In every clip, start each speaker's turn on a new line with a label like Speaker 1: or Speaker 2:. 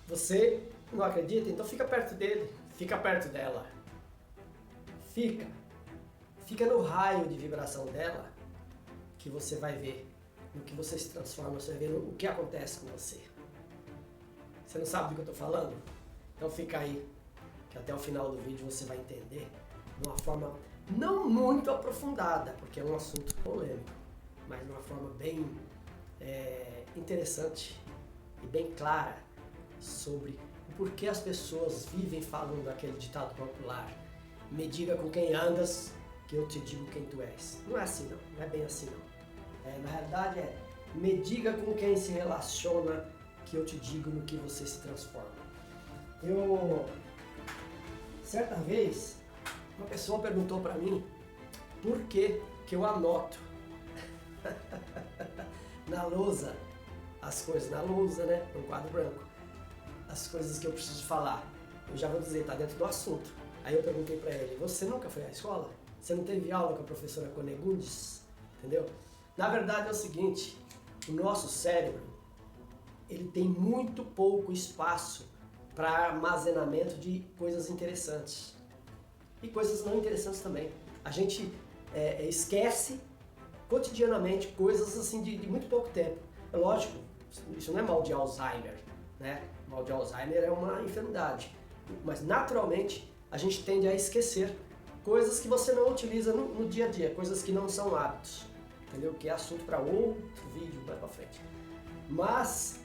Speaker 1: Você não acredita? Então fica perto dele, fica perto dela. Fica no raio de vibração dela, que você vai ver no que você se transforma, você vai ver o que acontece com você. Você não sabe do que eu estou falando? Então fica aí, que até o final do vídeo você vai entender de uma forma não muito aprofundada, porque é um assunto polêmico, mas de uma forma bem interessante e bem clara sobre o porquê as pessoas vivem falando aquele ditado popular: me diga com quem andas, que eu te digo quem tu és. Não é assim não, não é bem assim não. Na realidade me diga com quem se relaciona, que eu te digo no que você se transforma. Certa vez, uma pessoa perguntou para mim por que eu anoto na lousa as coisas, na lousa, né, no quadro branco, as coisas que eu preciso falar. Eu já vou dizer, está dentro do assunto. Aí eu perguntei para ele: você nunca foi à escola? Você não teve aula com a professora Conegundes? Entendeu? Na verdade é o seguinte, o nosso cérebro, ele tem muito pouco espaço para armazenamento de coisas interessantes e coisas não interessantes também. A gente esquece cotidianamente coisas assim de muito pouco tempo. É lógico, isso não é mal de Alzheimer, né? Mal de Alzheimer é uma enfermidade, mas naturalmente a gente tende a esquecer coisas que você não utiliza no dia a dia, coisas que não são hábitos, entendeu? Que é assunto para outro vídeo mais para frente. Mas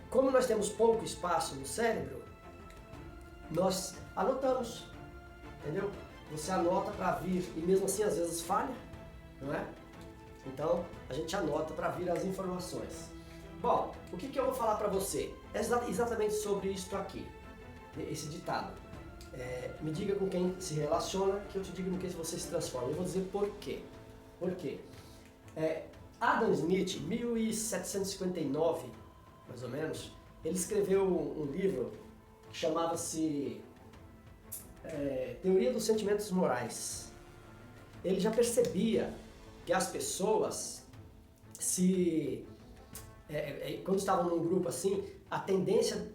Speaker 1: como nós temos pouco espaço no cérebro, nós anotamos, entendeu? Você anota para vir e mesmo assim às vezes falha, não é? Então a gente anota para vir as informações. Bom, o que eu vou falar para você? É exatamente sobre isso aqui, esse ditado. Me diga com quem se relaciona, que eu te digo no que você se transforma. Eu vou dizer por quê. Por quê? Adam Smith, 1759, mais ou menos, ele escreveu um livro que chamava-se Teoria dos Sentimentos Morais. Ele já percebia que as pessoas, quando estavam num grupo assim, a tendência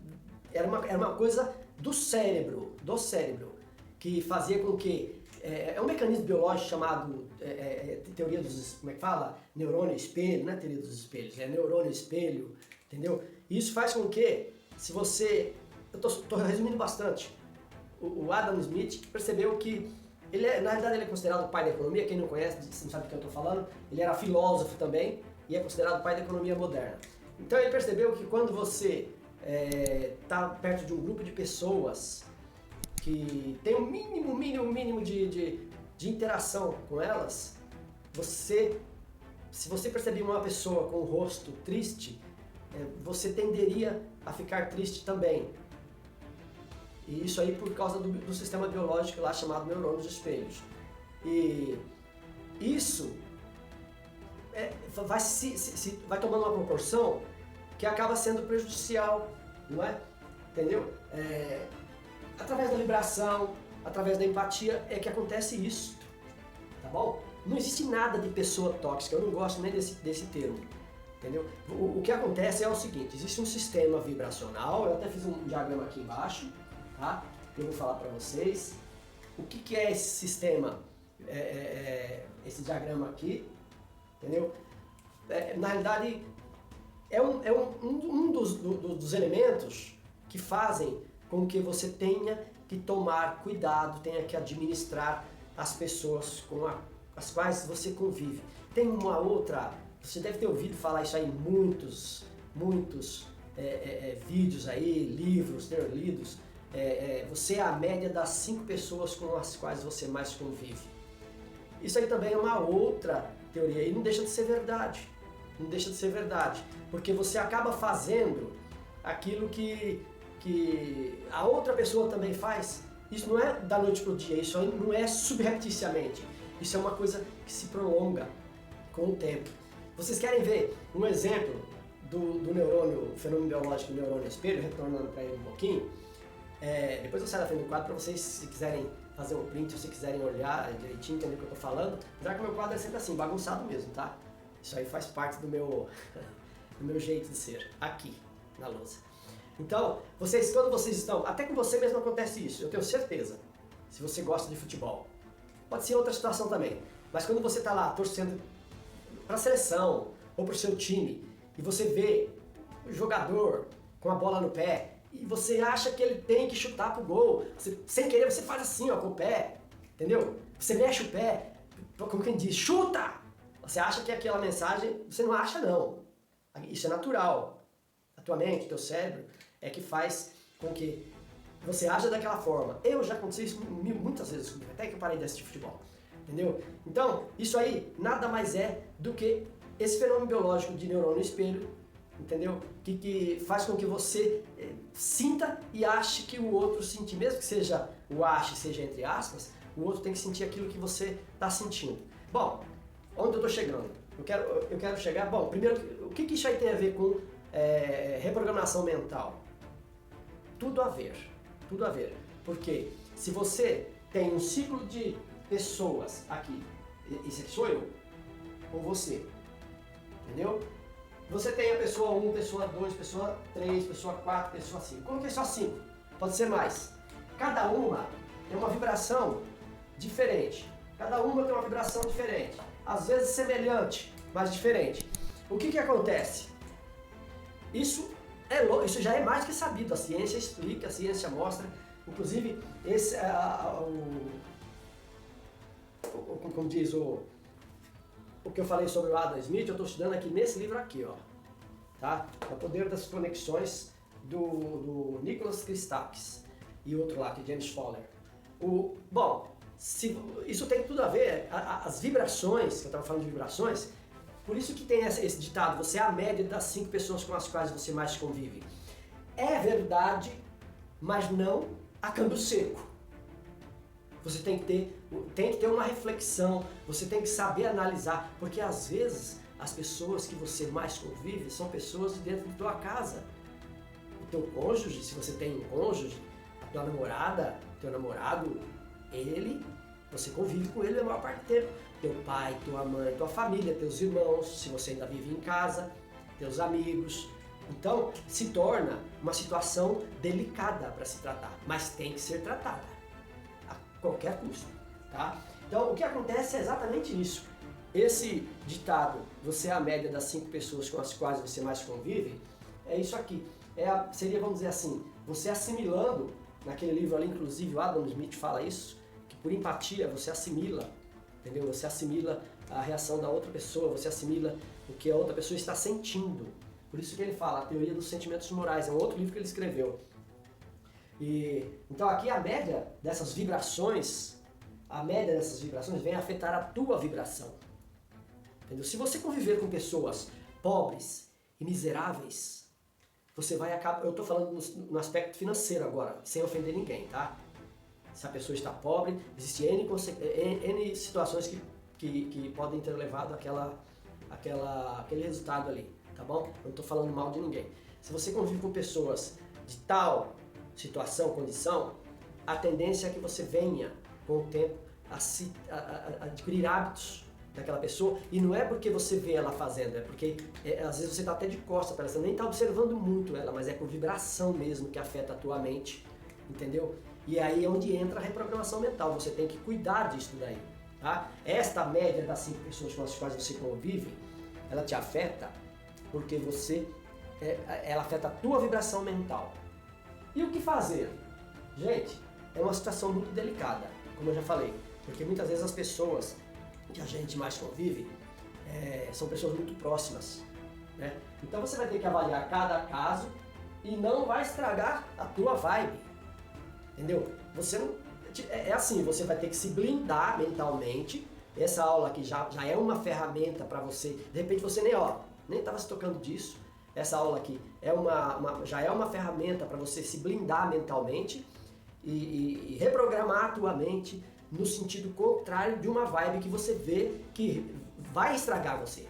Speaker 1: era uma coisa do cérebro, que fazia com que é um mecanismo biológico chamado teoria dos, como é que fala? Neurônio espelho, não é teoria dos espelhos, é neurônio espelho, entendeu? Isso faz com que, se você, eu estou resumindo bastante, o Adam Smith percebeu que na realidade ele é considerado o pai da economia. Quem não conhece, não sabe do que eu estou falando, ele era filósofo também e é considerado o pai da economia moderna. Então ele percebeu que quando você está perto de um grupo de pessoas que tem um mínimo de interação com elas, se você perceber uma pessoa com o rosto triste, você tenderia a ficar triste também. E isso aí por causa do sistema biológico lá chamado neurônios espelhos. E isso vai tomando uma proporção que acaba sendo prejudicial, não é? Entendeu? Através da vibração, através da empatia é que acontece isso, tá bom? Não existe nada de pessoa tóxica, eu não gosto nem desse termo, entendeu? O que acontece é o seguinte: existe um sistema vibracional, eu até fiz um diagrama aqui embaixo, tá? Eu vou falar para vocês o que é esse sistema, esse diagrama aqui, entendeu? Na realidade é um dos elementos que fazem com que você tenha que tomar cuidado, tenha que administrar as pessoas com as quais você convive. Tem uma outra, você deve ter ouvido falar isso aí em muitos vídeos aí, livros, ter lidos. Você é a média das 5 pessoas com as quais você mais convive. Isso aí também é uma outra teoria e não deixa de ser verdade. Não deixa de ser verdade, porque você acaba fazendo aquilo que a outra pessoa também faz. Isso não é da noite para o dia, isso aí não é subrepticiamente. Isso é uma coisa que se prolonga com o tempo. Vocês querem ver um exemplo do neurônio, o fenômeno biológico do neurônio espelho, retornando para ele um pouquinho? Depois eu saio da frente do quadro para vocês, se quiserem fazer um print, se quiserem olhar direitinho, entender o que eu estou falando. Já que o meu quadro é sempre assim, bagunçado mesmo, tá? Isso aí faz parte do meu jeito de ser. Aqui. na lousa. Então, quando vocês estão, até com você mesmo acontece isso, eu tenho certeza, se você gosta de futebol. Pode ser outra situação também, mas quando você está lá torcendo para a seleção ou para o seu time e você vê o jogador com a bola no pé e você acha que ele tem que chutar pro gol, sem querer você faz assim, ó, com o pé, entendeu? Você mexe o pé, como quem diz, chuta! Você acha que aquela mensagem, você não acha não, isso é natural. A tua mente, o teu cérebro é que faz com que você haja daquela forma. Eu já aconteceu isso muitas vezes comigo, até que eu parei de assistir futebol. Entendeu? Então, isso aí nada mais é do que esse fenômeno biológico de neurônio espelho, entendeu? Que faz com que você sinta e ache que o outro sente, mesmo que seja o ache, seja entre aspas, o outro tem que sentir aquilo que você está sentindo. Bom, onde eu estou chegando? Eu quero chegar, bom, primeiro, o que isso aí tem a ver com reprogramação mental? Tudo a ver, tudo a ver. Porque se você tem um ciclo de pessoas aqui, esse aqui sou eu, ou você, entendeu? Você tem a pessoa 1, pessoa 2, pessoa 3, pessoa 4, pessoa 5. Como que é só 5? Pode ser mais. Cada uma tem uma vibração diferente. Cada uma tem uma vibração diferente. Às vezes semelhante, mas diferente. O que acontece? Isso já é mais que sabido. A ciência explica, a ciência mostra. Inclusive, esse como diz o que eu falei sobre o Adam Smith, eu estou estudando aqui nesse livro aqui, ó, tá? É o Poder das Conexões do Nicholas Christakis e outro lá, que é James Fowler. Bom, isso tem tudo a ver, as vibrações, que eu estava falando de vibrações, por isso que tem esse ditado, você é a média das 5 pessoas com as quais você mais convive. É verdade, mas não a câmbio seco. Você tem que ter uma reflexão, você tem que saber analisar, porque às vezes as pessoas que você mais convive são pessoas de dentro da tua casa. O teu cônjuge, se você tem um cônjuge, a tua namorada, teu namorado, você convive com ele a maior parte do tempo. Teu pai, tua mãe, tua família, teus irmãos, se você ainda vive em casa, teus amigos. Então, se torna uma situação delicada para se tratar, mas tem que ser tratada a qualquer custo, tá? Então, o que acontece é exatamente isso. Esse ditado, você é a média das 5 pessoas com as quais você mais convive, é isso aqui. Seria, vamos dizer assim, você assimilando, naquele livro ali, inclusive, o Adam Smith fala isso, que por empatia você assimila, entendeu? Você assimila a reação da outra pessoa, você assimila o que a outra pessoa está sentindo. Por isso que ele fala, a teoria dos sentimentos morais, é um outro livro que ele escreveu. Então aqui a média dessas vibrações vem afetar a tua vibração. Entendeu? Se você conviver com pessoas pobres e miseráveis, você vai acabar, eu estou falando no aspecto financeiro agora, sem ofender ninguém, tá? Se a pessoa está pobre, existem N situações que podem ter levado aquele resultado ali, tá bom? Eu não estou falando mal de ninguém. Se você convive com pessoas de tal situação, condição, a tendência é que você venha, com o tempo, a adquirir hábitos daquela pessoa, e não é porque você vê ela fazendo, é porque às vezes você está até de costas para ela, você nem está observando muito ela, mas é por vibração mesmo que afeta a tua mente, entendeu? E aí é onde entra a reprogramação mental, você tem que cuidar disso daí, tá? Esta média das 5 pessoas com as quais você convive, ela te afeta porque ela afeta a tua vibração mental. E o que fazer? Gente, é uma situação muito delicada, como eu já falei, porque muitas vezes as pessoas que a gente mais convive são pessoas muito próximas, né? Então você vai ter que avaliar cada caso e não vai estragar a tua vibe, entendeu? Você não, assim, você vai ter que se blindar mentalmente. Essa aula aqui já é uma ferramenta para você, de repente você nem estava se tocando disso. Essa aula aqui já é uma ferramenta para você se blindar mentalmente e reprogramar a tua mente no sentido contrário de uma vibe que você vê que vai estragar você.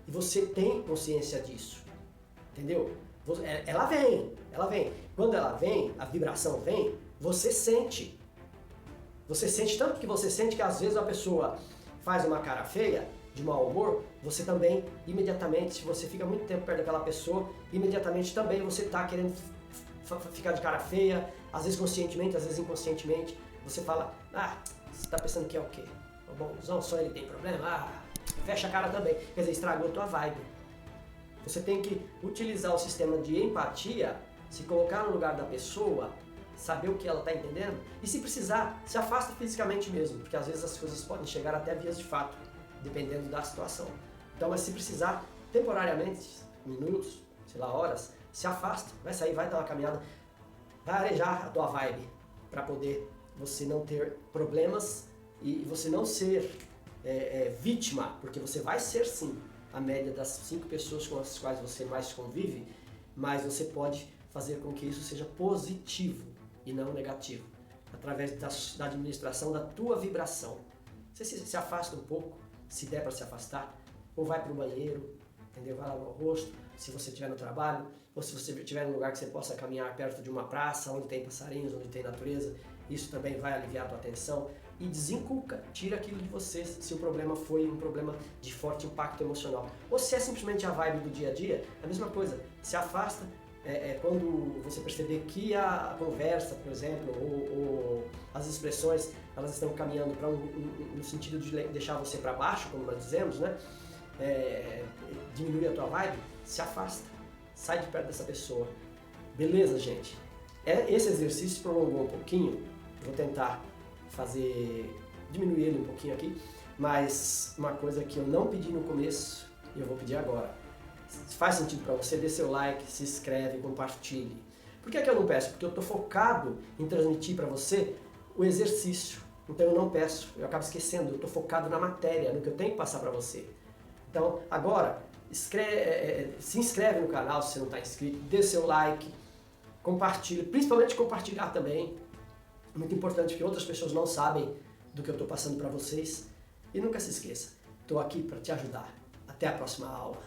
Speaker 1: E você tem consciência disso, entendeu? Ela vem. Quando ela vem, a vibração vem, você sente. Você sente tanto que você sente que às vezes a pessoa faz uma cara feia, de mau humor, você também, imediatamente, se você fica muito tempo perto daquela pessoa, imediatamente também você está querendo ficar de cara feia, às vezes conscientemente, às vezes inconscientemente, você fala, você está pensando que é o quê? O bonzão, só ele tem problema? Fecha a cara também. Quer dizer, estragou a tua vibe. Você tem que utilizar o sistema de empatia, se colocar no lugar da pessoa, saber o que ela está entendendo e, se precisar, se afasta fisicamente mesmo, porque às vezes as coisas podem chegar até vias de fato, dependendo da situação. Então, mas se precisar, temporariamente, minutos, sei lá, horas, se afasta, vai sair, vai dar uma caminhada, vai arejar a tua vibe para poder você não ter problemas e você não ser vítima, porque você vai ser sim a média das 5 pessoas com as quais você mais convive, mas você pode fazer com que isso seja positivo e não negativo, através da administração da tua vibração. Você se afasta um pouco, se der para se afastar, ou vai para o banheiro, entendeu? Vai lavar o rosto, se você estiver no trabalho, ou se você estiver num lugar que você possa caminhar perto de uma praça, onde tem passarinhos, onde tem natureza, isso também vai aliviar a tua atenção. E desinculca, tira aquilo de você se o problema foi um problema de forte impacto emocional. Ou se é simplesmente a vibe do dia a dia, a mesma coisa, se afasta. Quando você perceber que a conversa, por exemplo, ou as expressões, elas estão caminhando para no sentido de deixar você para baixo, como nós dizemos, né? Diminuir a tua vibe, se afasta, sai de perto dessa pessoa. Beleza, gente? Esse exercício prolongou um pouquinho, vou tentar diminuir ele um pouquinho aqui, mas uma coisa que eu não pedi no começo, e eu vou pedir agora. Se faz sentido para você, dê seu like, se inscreve, compartilhe. Por que eu não peço? Porque eu estou focado em transmitir para você o exercício. Então eu não peço, eu acabo esquecendo, eu estou focado na matéria, no que eu tenho que passar para você. Então agora, se inscreve no canal se você não está inscrito, dê seu like, compartilhe, principalmente compartilhar também. Muito importante, porque outras pessoas não sabem do que eu estou passando para vocês. E nunca se esqueça, estou aqui para te ajudar. Até a próxima aula.